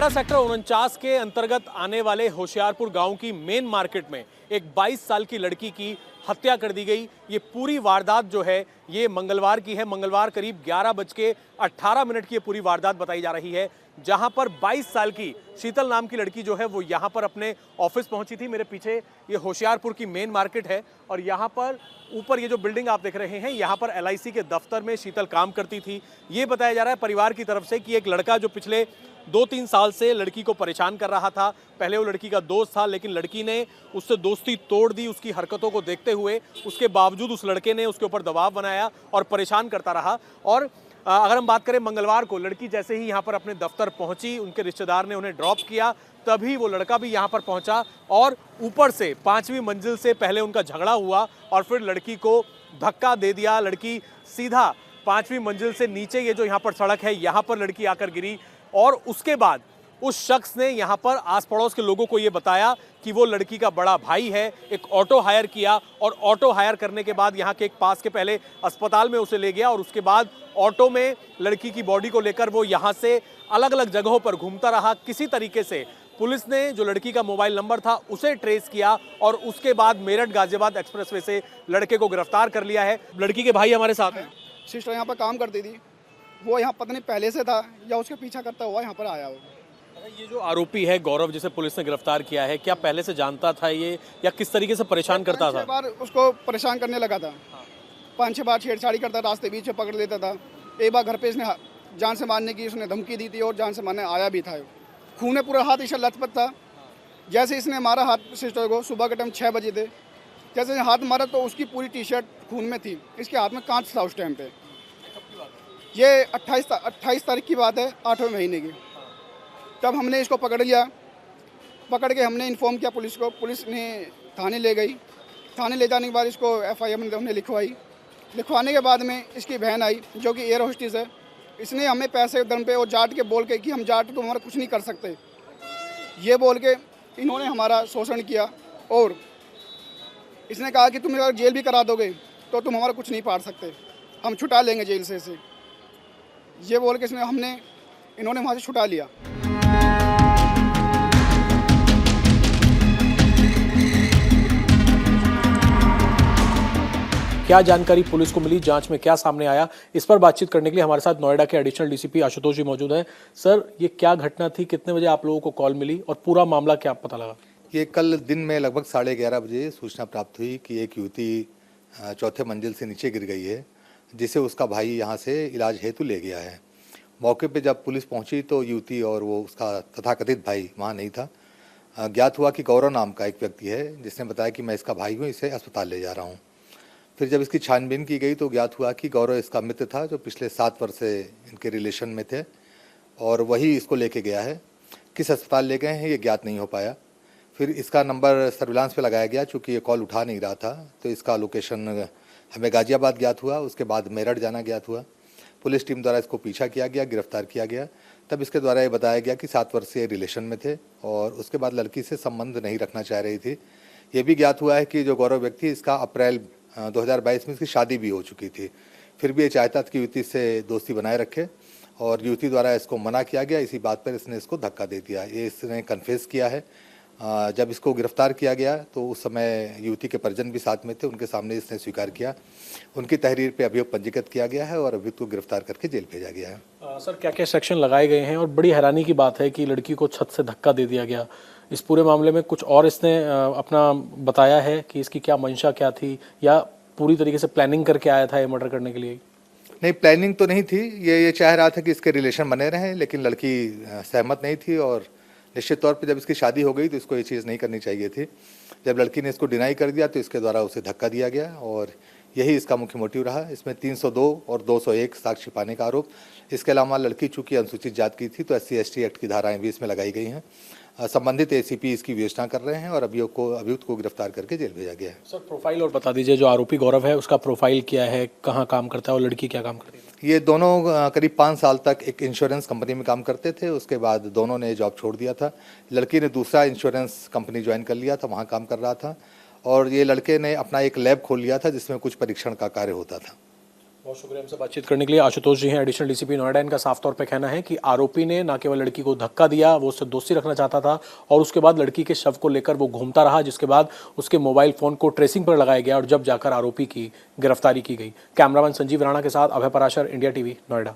Sector 49 के अंतर्गत आने वाले होशियारपुर गांव की मेन मार्केट में एक 22 साल की लड़की की हत्या कर दी गई। ये पूरी वारदात जो है ये मंगलवार की है। मंगलवार करीब 11:18 की ये पूरी वारदात बताई जा रही है, जहां पर 22 साल की शीतल नाम की लड़की जो है वो यहां पर अपने ऑफिस पहुंची थी। मेरे पीछे ये होशियारपुर की मेन मार्केट है और यहां पर ऊपर ये जो बिल्डिंग आप देख रहे हैं, यहां पर LIC के दफ्तर में शीतल काम करती थी। ये बताया जा रहा है परिवार की तरफ से कि एक लड़का जो पिछले 2-3 साल से लड़की को परेशान कर रहा था। पहले वो लड़की का दोस्त था, लेकिन लड़की ने उससे दोस्ती तोड़ दी। उसकी हरकतों को देखते हुए उसके बावजूद उस लड़के ने उसके ऊपर दबाव बनाया और परेशान करता रहा। और अगर हम बात करें मंगलवार को, लड़की जैसे ही यहाँ पर अपने दफ्तर पहुंची, उनके रिश्तेदार ने उन्हें ड्रॉप किया, तभी वो लड़का भी यहाँ पर पहुंचा और ऊपर से 5वीं मंजिल से पहले उनका झगड़ा हुआ और फिर लड़की को धक्का दे दिया। लड़की सीधा 5वीं मंजिल से नीचे, ये जो यहाँ पर सड़क है, यहाँ पर लड़की आकर गिरी और उसके बाद उस शख्स ने यहाँ पर आस पड़ोस के लोगों को ये बताया कि वो लड़की का बड़ा भाई है। एक ऑटो हायर किया और ऑटो हायर करने के बाद यहाँ के एक पास के पहले अस्पताल में उसे ले गया और उसके बाद ऑटो में लड़की की बॉडी को लेकर वो यहाँ से अलग अलग जगहों पर घूमता रहा। किसी तरीके से पुलिस ने जो लड़की का मोबाइल नंबर था उसे ट्रेस किया और उसके बाद मेरठ गाजियाबाद एक्सप्रेसवे से लड़के को गिरफ्तार कर लिया है। लड़की के भाई हमारे साथ हैं। सिस्टर यहाँ पर काम करती थी, वो यहाँ पता नहीं पहले से था या उसके पीछा करता हुआ यहाँ पर आया हो। ये जो आरोपी है गौरव, जिसे पुलिस ने गिरफ्तार किया है, क्या पहले से जानता था ये या किस तरीके से परेशान करता था? 5-6 बार उसको परेशान करने लगा था। 5-6 बार छेड़छाड़ी करता, रास्ते बीच में पकड़ लेता था। एक बार घर पे इसने जान से मारने की उसने धमकी दी थी और जान से मारने आया भी था। खून में पूरा हाथ इसे लथपथ था। जैसे इसने मारा हाथ सिस्टर को, सुबह के टाइम 6 बजे थे, जैसे हाथ मारा तो उसकी पूरी टी-शर्ट खून में थी। इसके हाथ में कांच था उस टाइम पे। ये 28 तारीख की बात है, 8वें महीने की। तब हमने इसको पकड़ लिया। पकड़ के हमने इन्फॉर्म किया पुलिस को। पुलिस ने थाने ले गई। थाने ले जाने के बाद इसको FIR हमने लिखवाई। लिखवाने के बाद में इसकी बहन आई जो कि एयर होस्टेस है। इसने हमें पैसे दम पे और जाट के बोल के कि हम जाट तो हमारा कुछ नहीं कर सकते, ये बोल के इन्होंने हमारा शोषण किया। और इसने कहा कि तुम अगर जेल भी करा दोगे तो तुम हमारा कुछ नहीं पाड़ सकते, हम छुटा लेंगे जेल से इसे, ये बोल के इन्होंने वहाँ से छुटा लिया। क्या जानकारी पुलिस को मिली, जांच में क्या सामने आया, इस पर बातचीत करने के लिए हमारे साथ नोएडा के एडिशनल DCP आशुतोष जी मौजूद हैं। सर, ये क्या घटना थी, कितने बजे आप लोगों को कॉल मिली और पूरा मामला क्या पता लगा? ये कल दिन में लगभग 11:30 बजे सूचना प्राप्त हुई कि एक युवती 4थे मंजिल से नीचे गिर गई है, जिसे उसका भाई यहाँ से इलाज हेतु ले गया है। मौके पे जब पुलिस पहुंची तो युवती और वो उसका तथाकथित भाई वहाँ नहीं था। ज्ञात हुआ कि गौरव नाम का एक व्यक्ति है जिसने बताया कि मैं इसका भाई हूँ, इसे अस्पताल ले जा रहा हूँ। फिर जब इसकी छानबीन की गई तो ज्ञात हुआ कि गौरव इसका मित्र था जो पिछले 7 वर्ष से इनके रिलेशन में थे और वही इसको लेके गया है। किस अस्पताल ले गए हैं ये ज्ञात नहीं हो पाया। फिर इसका नंबर सर्विलांस पे लगाया गया, चूँकि ये कॉल उठा नहीं रहा था तो इसका लोकेशन हमें गाजियाबाद ज्ञात हुआ, उसके बाद मेरठ जाना ज्ञात हुआ। पुलिस टीम द्वारा इसको पीछा किया गया, गिरफ्तार किया गया। तब इसके द्वारा ये बताया गया कि 7 वर्ष से रिलेशन में थे और उसके बाद लड़की से संबंध नहीं रखना चाह रही थी। ये भी ज्ञात हुआ है कि जो गौरव व्यक्ति, इसका अप्रैल 2022 में इसकी शादी भी हो चुकी थी। फिर भी ये चाहता था कि युवती से दोस्ती बनाए रखे और युवती द्वारा इसको मना किया गया। इसी बात पर इसने इसको धक्का दे दिया। ये इसने कन्फेस किया है। जब इसको गिरफ्तार किया गया तो उस समय युवती के परिजन भी साथ में थे, उनके सामने इसने स्वीकार किया। उनकी तहरीर पे अभियोग पंजीकृत किया गया है और अभियुक्त को गिरफ्तार करके जेल भेजा गया है। सर, क्या क्या सेक्शन लगाए गए हैं और बड़ी हैरानी की बात है कि लड़की को छत से धक्का दे दिया गया। इस पूरे मामले में कुछ और इसने अपना बताया है कि इसकी क्या मंशा क्या थी या पूरी तरीके से प्लानिंग करके आया था ये मर्डर करने के लिए? नहीं, प्लानिंग तो नहीं थी। ये चाह रहा था कि इसके रिलेशन बने रहें, लेकिन लड़की सहमत नहीं थी और निश्चित तौर पे जब इसकी शादी हो गई तो इसको ये चीज़ नहीं करनी चाहिए थी। जब लड़की ने इसको डिनाई कर दिया तो इसके द्वारा उसे धक्का दिया गया और यही इसका मुख्य मोटिव रहा। इसमें 302 और 201 साक्ष्य छिपाने का आरोप। इसके अलावा लड़की चूँकि अनुसूचित जात की थी तो SC/ST एक्ट की धाराएं भी इसमें लगाई गई हैं। संबंधित ACP इसकी विवेचना कर रहे हैं और अभियुक्त को गिरफ्तार करके जेल भेजा गया है। सर, प्रोफाइल और बता दीजिए, जो आरोपी गौरव है उसका प्रोफाइल क्या है, कहाँ काम करता है और लड़की क्या काम करती है? ये दोनों करीब 5 साल तक एक इंश्योरेंस कंपनी में काम करते थे। उसके बाद दोनों ने जॉब छोड़ दिया था। लड़की ने दूसरा इंश्योरेंस कंपनी ज्वाइन कर लिया था, वहाँ काम कर रहा था और ये लड़के ने अपना एक लैब खोल लिया था जिसमें कुछ परीक्षण का कार्य होता था। बहुत शुक्रिया हमसे बातचीत करने के लिए। आशुतोष जी हैं, एडिशनल डीसीपी नोएडा। इनका साफ तौर पे कहना है कि आरोपी ने न केवल लड़की को धक्का दिया, वो उससे दोस्ती रखना चाहता था और उसके बाद लड़की के शव को लेकर वो घूमता रहा, जिसके बाद उसके मोबाइल फोन को ट्रेसिंग पर लगाया गया और जब जाकर आरोपी की गिरफ्तारी की गई। कैमरामैन संजीव राणा के साथ अभय पराशर, इंडिया टीवी, नोएडा।